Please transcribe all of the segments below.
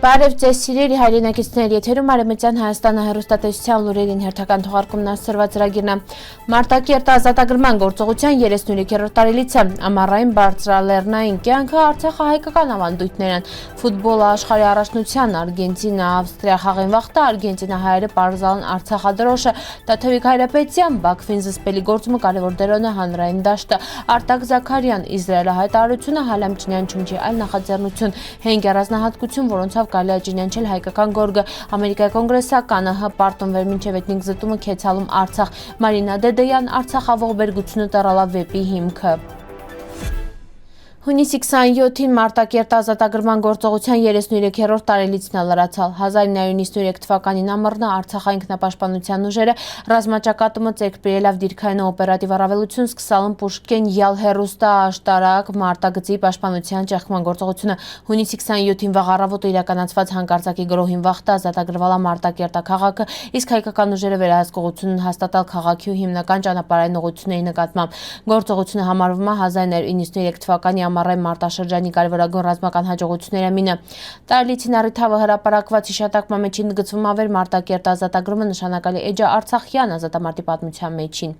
Բարև ձեզ սիրելի հայրենակիցներ, եթերում Արևմտյան Հայաստանը հեռուստատեսության լուրերին հերթական թողարկումն ասրված ծրագիրն է։ Մարտակերտ ազատագրման գործողության 33-րդ տարելիցը, ամառային բարձրալեռնային կյանքը, Արցախը հայկական ավանդույթներ են, ֆուտբոլը աշխարհի առաջնության, Արգենտինա, Ավստրիա խաղին վախտը, արգենտինահայերը պարզալն Արցախադրոշը, Տաթևիկ Հայրապետյան, Բաքվին զսպելի գործումը կարևոր դեր ունի հանրային դաշտը, Արտակ Զաքարյան, Իսրայելը հայտարարությունը, Հալամ Չինյան-Չումչի այլ նախաձեռնություն, 5 առանձնահատկություն, որոնցով կարելի է ճանաչել հայկական գորգը, Ամերիկայի կոնգրեսականը, պարտոնվեր մինչև էթնիկ զտումը քեցալում Արցախ, Մարինա Դեդեյան, Արցախավող բերգությունը տառալավ վեպի հիմքը։ Հունիսի 27-ին Մարտակերտ ազատագրման գործողության 33-րդ տարելիցն է լրացալ։ 1993 թվականին ամռնը Արցախային ինքնապաշտպանության ուժերը ռազմաճակատումը ձեռք բերելով դիրքային օպերատիվ առավելություն սկսալն Պուշկին յալ հեռուստաաշտարակ մարտագծի պաշտպանության ճեղքման գործողությունը։ Հունիսի 27-ին վաղ առավոտը իրականացված հանկարծակի գրոհին վախտը ազատագրվալ Մարտակերտա քաղաքը, իսկ հայկական ուժերը վերահսկողություն հաստատալ քաղաքի ու հիմնական ճանապարհային ուղղությունների նկատմամբ։ Գործողությունը համարվում է 1993 թվականի ամառային մարտաշրջանի կարևորագույն ռազմական հաջողությունները մինը։ Տարելիցին առիթավը հրապարակված հիշատակման մեջին գծվում ավեր Մարտակերտ ազատագրումը նշանակալի էջ է արցախյան ազատամարտի պատմության մեջին։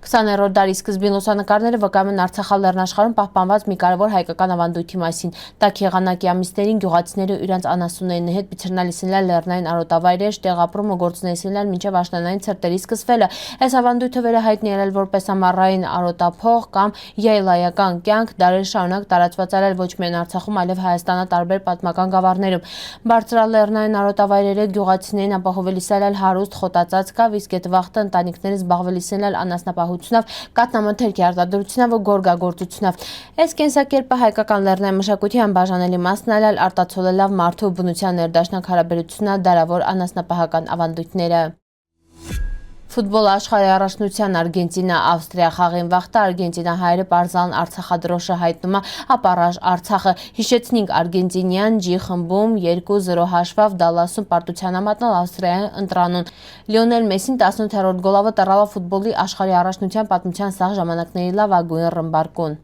20-րդ դարի սկզբին լուսանկարները վկայում են Արցախալեռնաշխարհում պահպանված մի կարևոր հայկական ավանդույթի մասին։ Տաք եղանակի ամիսներին գյուղացիները իրենց անասունների հետ բիցրնալիսինլալ լեռնային արոտավայրեր, տեղապրումը գործունեություններ մինչև աշնանային ցրտերի սկսվելը։ Այս ավանդույթը վերահայտնի ելել որպես ամառային արոտափող կամ յայլայական կյանք, դարեր շարունակ տարածված արել ոչ միայն Արցախում, այլև Հայաստանի տարբեր պատմական գավառներում։ Բարձրալեռնային արոտավայրերը գյուղացիներին ապահովելիսել հարուստ խոտածածկավ, իսկ այդ վաղտը ընտանիքները զբաղվելիսել անասնապահությունով, կաթնամթերքի արտադրությունով ու գորգագործությունով։ Այս կենսակերպը հայկական լեռնային մշակույթի անբաժանելի մասն է, արտացոլելով մարդու բնության ներդաշնակ հարաբերությունը դարավոր անասնապահական ավանդույթները։ Ֆուտբոլ աշխարհի առաջնության Արգենտինա Ավստրիա խաղին վախտը արգենտինահայերը պարզալն Արցախադրոշը հայտնում է ապարաժ Արցախը։ Հիշեցնենք արգենտինյան G խմբում 2-0 հաշվով Դալասում պարտության համաձայն Ավստրիային ընտրանուն։ Լիոնել Մեսին 18-րդ գոլավը տռավ ֆուտբոլի աշխարհի առաջնության պատմության սաղ ժամանակների լավագույն ռմբարկուն։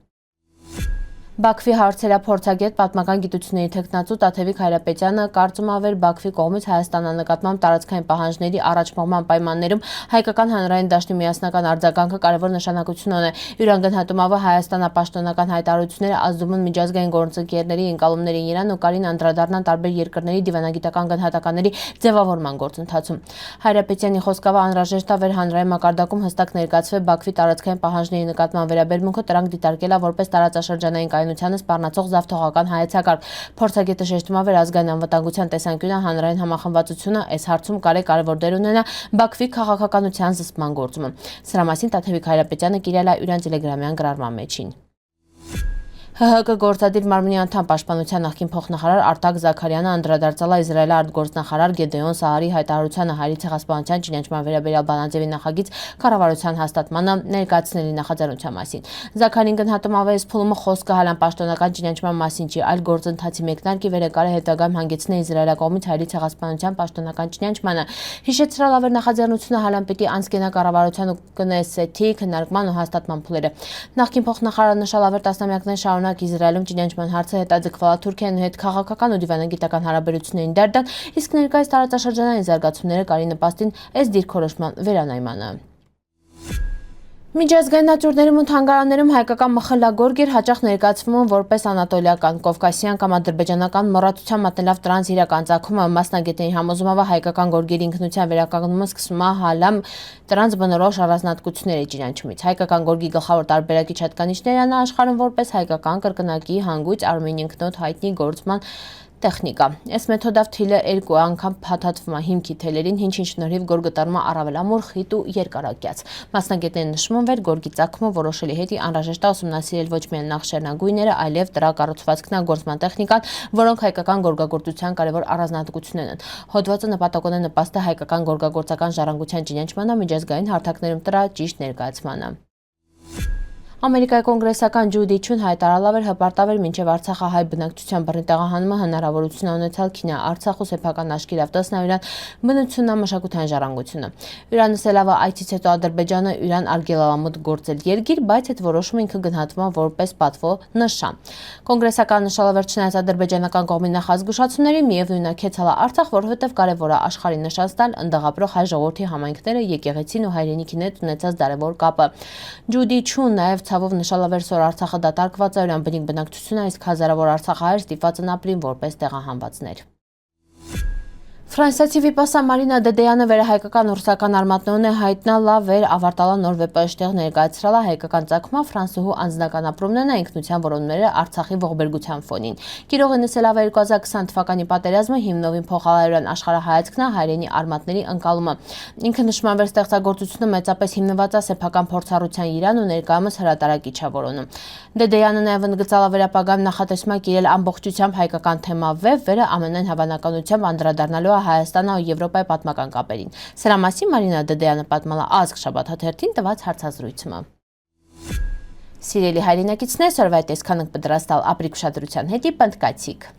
Բաքվի հարցերափորձագետ պատմական գիտությունների թեկնածու Տաթևիկ Հայրապետյանը կարծում ավեր Բաքվի կողմից Հայաստանանկատմամբ տարածքային պահանջների առաջ մղման պայմաններում հայկական հանրային դաշտի միասնական արձագանքը կարևոր նշանակություն ունի։ Յուրան գնահատումավը հայաստանապաշտոնական հայտարարությունները ազդում են միջազգային գործընկերների ընկալումների իրան ու կարին անդրադառնան տարբեր երկրների դիվանագիտական գնահատականների ձևավորման գործընթացում։ Հայրապետյանի խոսքով անհրաժեշտ է վեր հանրային մակարդակում հստակ ներկայացվել Բաքվի տարածքային պահանջների նկատմամբ վերաբերմունքը դրանք դիտարկելը որպես տարածաշրջանային սպառնացող զավթողական հայեցակարգ։ Փորձագետը շեշտում է ազգային անվտանգության տեսանկյունը հանրային համախմբվածությունը այս հարցում կարևոր դեր ունենա Բաքվի քաղաքականության զսպման գործում։ Սրա մասին Տաթևիկ Հայրապետյանը կիրել է իր տելեգրամյան գրառման մեջին։ ՀՀԿ գործադիր մարմնի անդամ պաշտպանության նախկին փոխնախարար Արտակ Զաքարյանը անդրադարձել է Իսրայելի արտգործնախարար Գեդեոն Սահարի հայտարարությանը հայերի ցեղասպանության ճանաչման վերաբերյալ բանաձևի նախագիծ կառավարության հաստատմանը ներկայացնելի նախաձեռնության մասին։ Զաքարին գնահատում ավերս փուլումը խոսքը հալան պաշտոնական ճանաչման մասին չի, այլ գործընթացի մեկնարկի վերեկարի հետագայում հանգեցնի Իսրայելի կողմից հայերի ցեղասպանության պաշտոնական ճանաչմանը։ Հիշեցրալ ավեր նախաձեռնությունը հալան պետի անցկենա կառավարության ու Կնեսեթի քննարկման ու հաստատման փուլերը։ Նախկին փոխնախարարը նշել ավեր տասնամյակներ շարունակ Իսրայելում ճանաչման հարցը հետաձգվել է Թուրքիայի հետ քաղաքական ու դիվանագիտական հարաբերություններին դարդան, իսկ ներկայիս տարածաշրջանային զարգացումները կարի նպաստին այս դիրքորոշման վերանայմանը։ Միջազգային աճուրներում ու թանգարաններում հայկական մխլագորգեր հաճախ ներկայացվում են որպես անատոլիական, կովկասյան կամ ադրբեջանական մոռացության մատնելով տրանս իրական ծագումը մասնագետների համոզումով հայկական գորգերի ինքնության վերականգնումը սկսվում է հալամ տրանս բնորոշ առանձնահատկությունների ճանաչումից։ Հայկական գորգի գլխավոր տարբերակիչ հատկանիշներն են աշխարհում որպես հայկական կրկնակի հանգույց արմեն ինքնոտ հայտնի գործման տեխնիկա։ Այս մեթոդով թիլը 2 անգամ փաթաթվում է հիմքի թելերին, ինչին շնորհիվ գորգը դառնում է առավել ամուր, խիտ ու երկարակյաց։ Մասնագետները նշում են, որ գորգի ծագումը որոշելի հետի անհրաժեշտ է ուսումնասիրել ոչ միայն նախշերնագույները, այլև դրա կառուցվածքն ու գործման տեխնիկան, որոնք հայկական գորգագործության կարևոր առանձնահատկություններն են։ Հոդվածը նպատակ ունի նպաստել հայկական գորգագործական ժառանգության ճանաչմանը, միջազգային հարթակներում դրա ճիշտ ներկայացմանը։ Ամերիկայի կոնգրեսական Ջուդի Չուն հայտարարավ էր հպարտավ էր մինչև Արցախը հայ բնակչության բռնի տեղահանումը հնարավորություն ունեցալ Քինիա Արցախ ու սեփական աշկերտ տասնավիրան բնությունն մշակութային ժառանգությունը։ Իրան նսելավը այցից հետո Ադրբեջանը Իրան արգելալամուտ գործել երկիր, բայց այդ որոշումը ինքը գնահատվում է որպես պատվո նշան։ Կոնգրեսական նշալավեր չնայած ադրբեջանական կողմի նախազգուշացումների միևնույն է քեցալա Արցախ, որովհետև կարևոր է աշխարհի նշած տալ ընդդաղապրող հայ ժողովրդի համայնքները եկեղեցին ու հայրենիքին հետ ունեցած դարևոր կապը։ Ջուդի Չուն նաև ցավով նշալավեր սոր Արցախը դատարկված է իրան բնիկ բնակչությունը, իսկ հազարավոր արցախահայեր ստիպված են ապրին որպես տեղահանվածներ։ Ֆրանսիացի վիպասա Մարինա Դեդեյանը վերահայկական ռուսական արմատներուն է հայտնալա վեր ավարտալա նոր վեպաշտեղ ներկայացրալա հայկական ցակմա ֆրանսուհու անձնական ապրումներն ինքնության որոնները Արցախի ողբերգության ֆոնին։ Գիրողը նսելավ 2020 թվականի պատերազմը հիմնովին փոխալայորեն աշխարհահայացքն է հայրենի արմատների ընկալումը։ Ինքը նշման վեր ստեղծագործությունը մեծապես հիմնված է սեփական փորձառության իրան ու ներկայումս հրատարակիչ է որոնում։ Դեդեյանը նաև ընդգծալա վերապագայում նախատեսում է կիրել ամբողջությամբ հայկական թեմա վեբ, վերը ամենայն հավանականությամբ անդրադառնալու Հայաստանն ու Եվրոպայի պատմական կապերին։ Սրա մասին Մարինա Դեդեյանը պատմала Ազգ շաբաթ հաղորդաշարին տված հարցազրույցում։ Սիրելի հայրենակիցներ, սորվայ տեսքանք պատրաստալ ապրիկ ուշադրության հետի պնդկացիք։